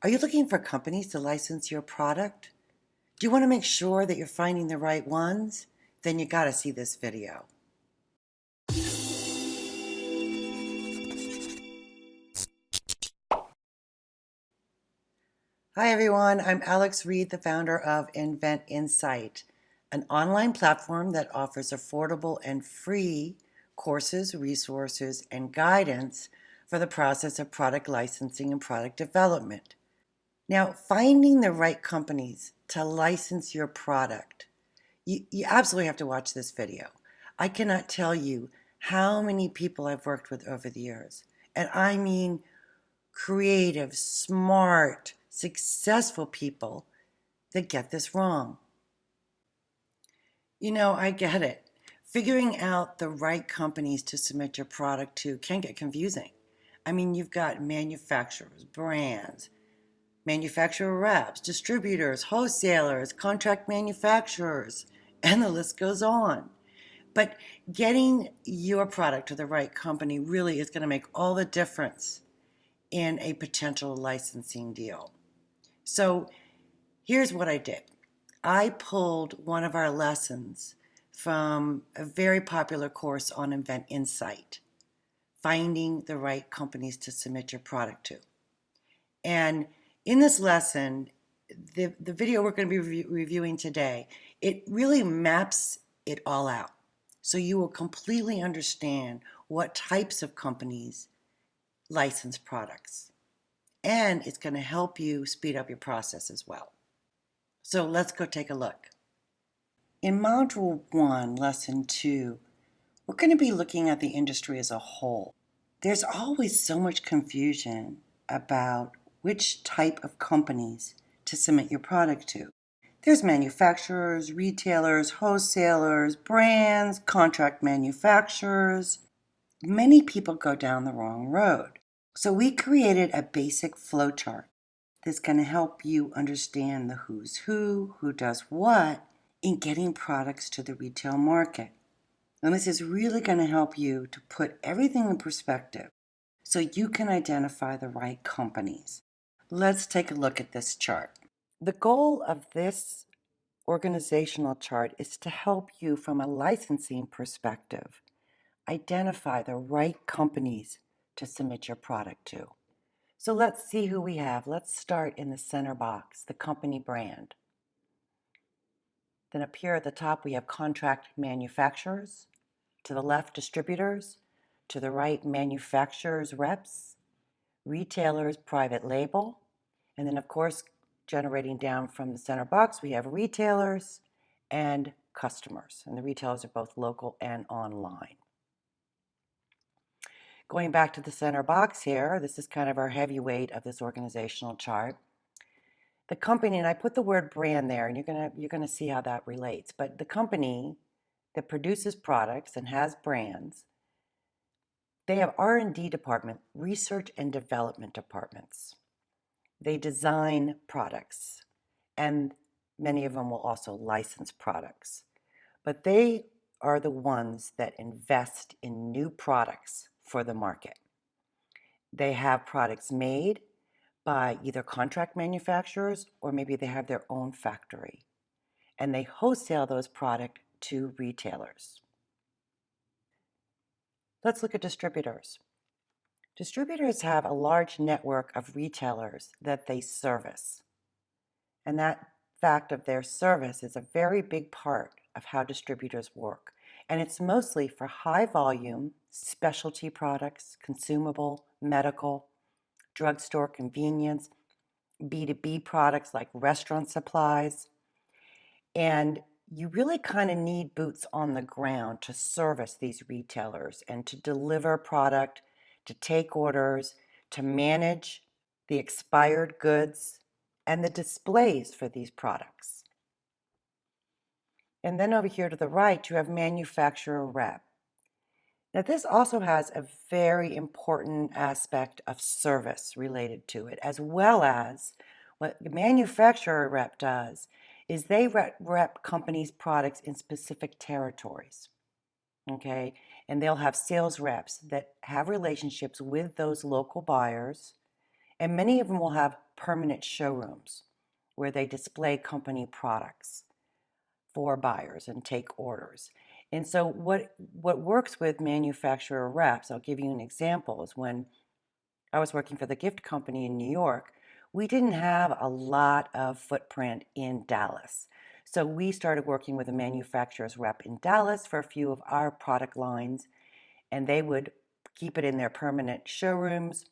Are you looking for companies to license your product? Do you want to make sure that you're finding the right ones? Then you got to see this video. Hi everyone, I'm Alex Reed, the founder of Invent Insight, an online platform that offers affordable and free courses, resources, and guidance for the process of product licensing and product development. Now, finding the right companies to license your product, you absolutely have to watch this video. I cannot tell you how many people I've worked with over the years, and I mean creative, smart, successful people that get this wrong. I get it. Figuring out the right companies to submit your product to can get confusing. I mean, you've got manufacturers, brands, manufacturer reps, distributors, wholesalers, contract manufacturers, and the list goes on. But getting your product to the right company really is going to make all the difference in a potential licensing deal. So here's what I did. I pulled one of our lessons from a very popular course on Invent Insight, finding the right companies to submit your product to. And in this lesson, the video we're going to be reviewing today, it really maps it all out. So you will completely understand what types of companies license products. And it's going to help you speed up your process as well. So let's go take a look. In Module 1, Lesson 2, we're going to be looking at the industry as a whole. There's always so much confusion about which type of companies to submit your product to. There's manufacturers, retailers, wholesalers, brands, contract manufacturers. Many people go down the wrong road. So we created a basic flowchart that's going to help you understand the who's who does what in getting products to the retail market. And this is really going to help you to put everything in perspective so you can identify the right companies. Let's take a look at this chart. The goal of this organizational chart is to help you from a licensing perspective identify the right companies to submit your product to. So let's see who we have. Let's start in the center box, the company brand. Then up here at the top, we have contract manufacturers. To the left, distributors. To the right, manufacturers, reps. Retailers, private label. And then, of course, generating down from the center box, we have retailers and customers. And the retailers are both local and online. Going back to the center box here, this is kind of our heavyweight of this organizational chart. The company, and I put the word brand there, and you're gonna see how that relates. But the company that produces products and has brands, they have R&D department, research and development departments. They design products, and many of them will also license products. But they are the ones that invest in new products for the market. They have products made by either contract manufacturers or maybe they have their own factory. And they wholesale those products to retailers. Let's look at distributors. Distributors have a large network of retailers that they service. And that fact of their service is a very big part of how distributors work. And it's mostly for high volume, specialty products, consumable, medical, drugstore convenience, B2B products like restaurant supplies. And you really kind of need boots on the ground to service these retailers and to deliver product, to take orders, to manage the expired goods and the displays for these products. And then over here to the right, you have manufacturer rep. Now, this also has a very important aspect of service related to it, as well as what the manufacturer rep does is they rep companies' products in specific territories, okay? And they'll have sales reps that have relationships with those local buyers And many of them will have permanent showrooms where they display company products for buyers and take orders. And so what works with manufacturer reps, I'll give you an example, is when I was working for the gift company in New York, we didn't have a lot of footprint in Dallas. So we started working with a manufacturer's rep in Dallas for a few of our product lines, and they would keep it in their permanent showrooms,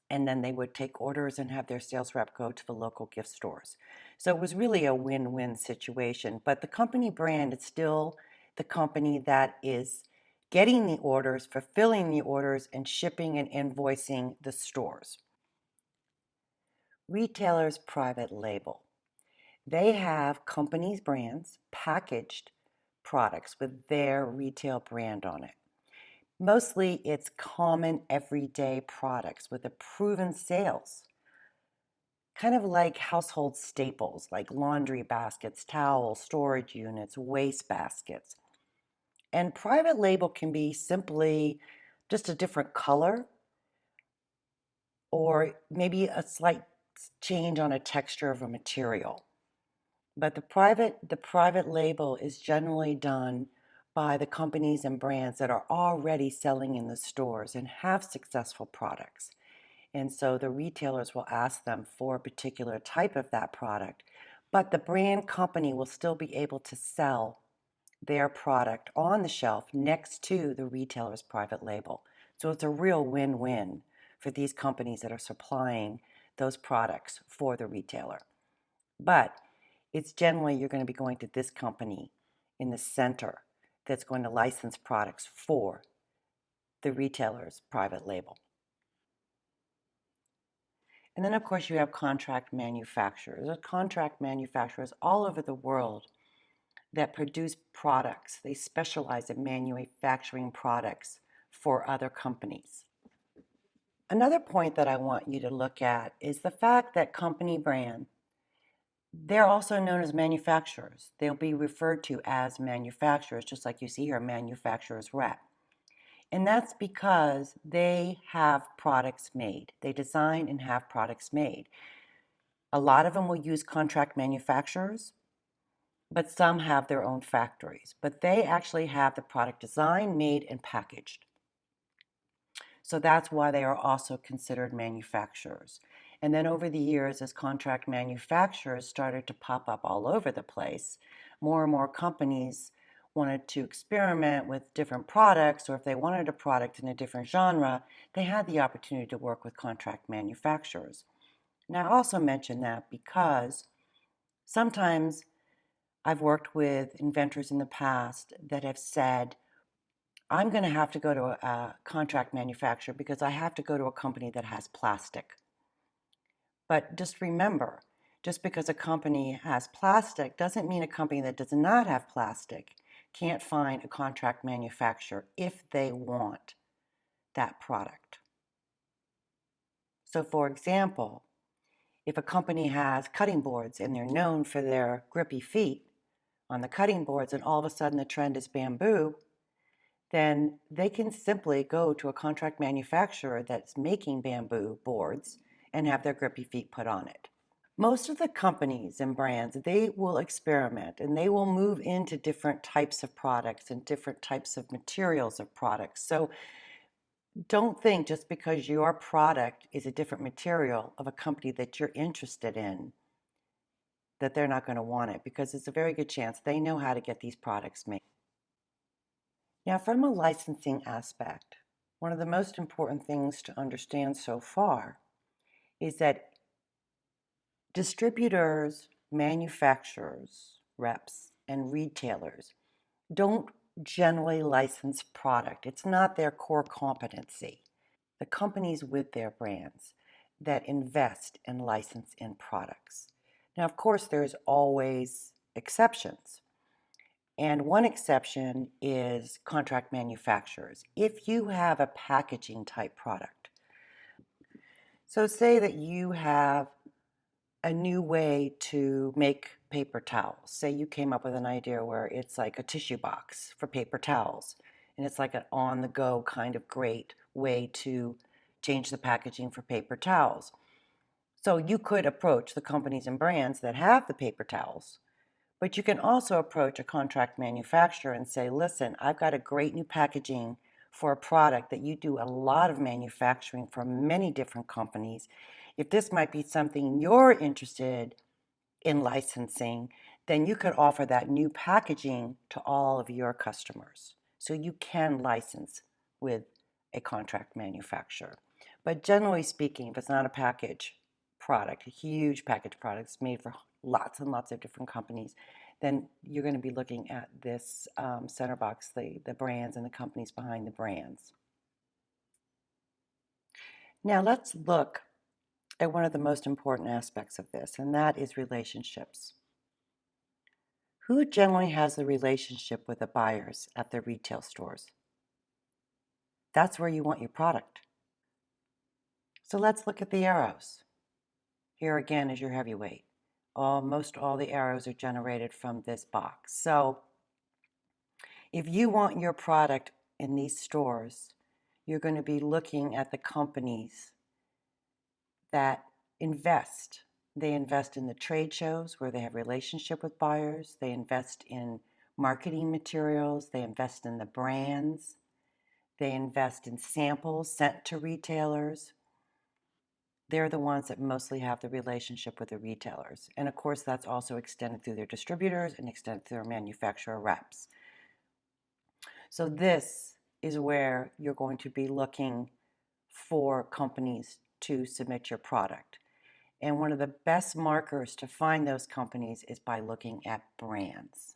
and then they would take orders and have their sales rep go to the local gift stores. So it was really a win-win situation. But the company brand is still the company that is getting the orders, fulfilling the orders, and shipping and invoicing the stores. Retailers private label. They have companies' brands, packaged products with their retail brand on it. Mostly it's common everyday products with a proven sales, kind of like household staples like laundry baskets, towels, storage units, waste baskets. And private label can be simply just a different color or maybe a slight change on a texture of a material. But the private label is generally done by the companies and brands that are already selling in the stores and have successful products. And so the retailers will ask them for a particular type of that product, but the brand company will still be able to sell their product on the shelf next to the retailer's private label. So it's a real win-win for these companies that are supplying those products for the retailer. But it's generally you're going to be going to this company in the center that's going to license products for the retailer's private label. And then, of course, you have contract manufacturers. There are contract manufacturers all over the world that produce products. They specialize in manufacturing products for other companies. Another point that I want you to look at is the fact that company brand, they're also known as manufacturers. They'll be referred to as manufacturers, just like you see here, manufacturer's rep. And that's because they have products made. They design and have products made. A lot of them will use contract manufacturers, but some have their own factories. But they actually have the product designed, made, and packaged. So that's why they are also considered manufacturers. And then over the years, as contract manufacturers started to pop up all over the place, more and more companies wanted to experiment with different products, or if they wanted a product in a different genre, they had the opportunity to work with contract manufacturers. Now, I also mention that because sometimes I've worked with inventors in the past that have said, I'm going to have to go to a contract manufacturer because I have to go to a company that has plastic. But just remember, just because a company has plastic doesn't mean a company that does not have plastic can't find a contract manufacturer if they want that product. So for example, if a company has cutting boards and they're known for their grippy feet on the cutting boards and all of a sudden the trend is bamboo, then they can simply go to a contract manufacturer that's making bamboo boards and have their grippy feet put on it. Most of the companies and brands, they will experiment and they will move into different types of products and different types of materials of products. So don't think just because your product is a different material of a company that you're interested in that they're not going to want it, because it's a very good chance they know how to get these products made. Now, from a licensing aspect, one of the most important things to understand so far is that distributors, manufacturers, reps, and retailers don't generally license product. It's not their core competency. The companies with their brands that invest and license in products. Now, of course, there's always exceptions. And one exception is contract manufacturers. If you have a packaging type product, so say that you have a new way to make paper towels. Say you came up with an idea where it's like a tissue box for paper towels, and it's like an on the go kind of great way to change the packaging for paper towels. So you could approach the companies and brands that have the paper towels, but you can also approach a contract manufacturer and say, listen, I've got a great new packaging for a product that you do a lot of manufacturing for many different companies. If this might be something you're interested in licensing, then you could offer that new packaging to all of your customers. So you can license with a contract manufacturer. But generally speaking, if it's not a package product, a huge package product it's made for lots and lots of different companies, then you're going to be looking at this center box, the brands and the companies behind the brands. Now let's look at one of the most important aspects of this, and that is relationships. Who generally has the relationship with the buyers at their retail stores? That's where you want your product. So let's look at the arrows. Here again is your heavyweight. Most all the arrows are generated from this box. So if you want your product in these stores, you're going to be looking at the companies that invest. They invest in the trade shows where they have relationship with buyers. They invest in marketing materials. They invest in the brands. They invest in samples sent to retailers. They're the ones that mostly have the relationship with the retailers. And of course, that's also extended through their distributors and extended through their manufacturer reps. So this is where you're going to be looking for companies to submit your product. And one of the best markers to find those companies is by looking at brands.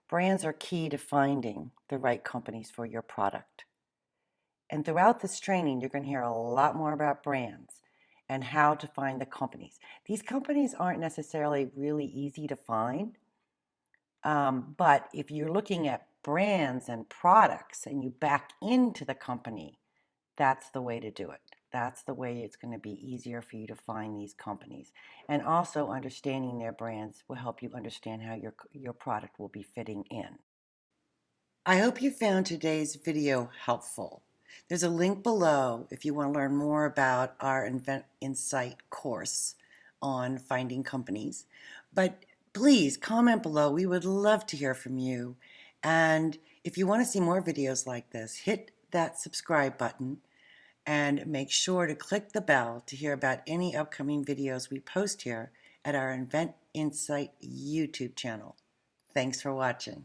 Brands are key to finding the right companies for your product. And throughout this training, you're going to hear a lot more about brands and how to find the companies. These companies aren't necessarily really easy to find, but if you're looking at brands and products and you back into the company, that's the way to do it. That's the way it's going to be easier for you to find these companies. And also understanding their brands will help you understand how your product will be fitting in. I hope you found today's video helpful. There's a link below if you want to learn more about our Invent Insight course on finding companies. But please comment below. We would love to hear from you. And if you want to see more videos like this, hit that subscribe button and make sure to click the bell to hear about any upcoming videos we post here at our Invent Insight YouTube channel. Thanks for watching.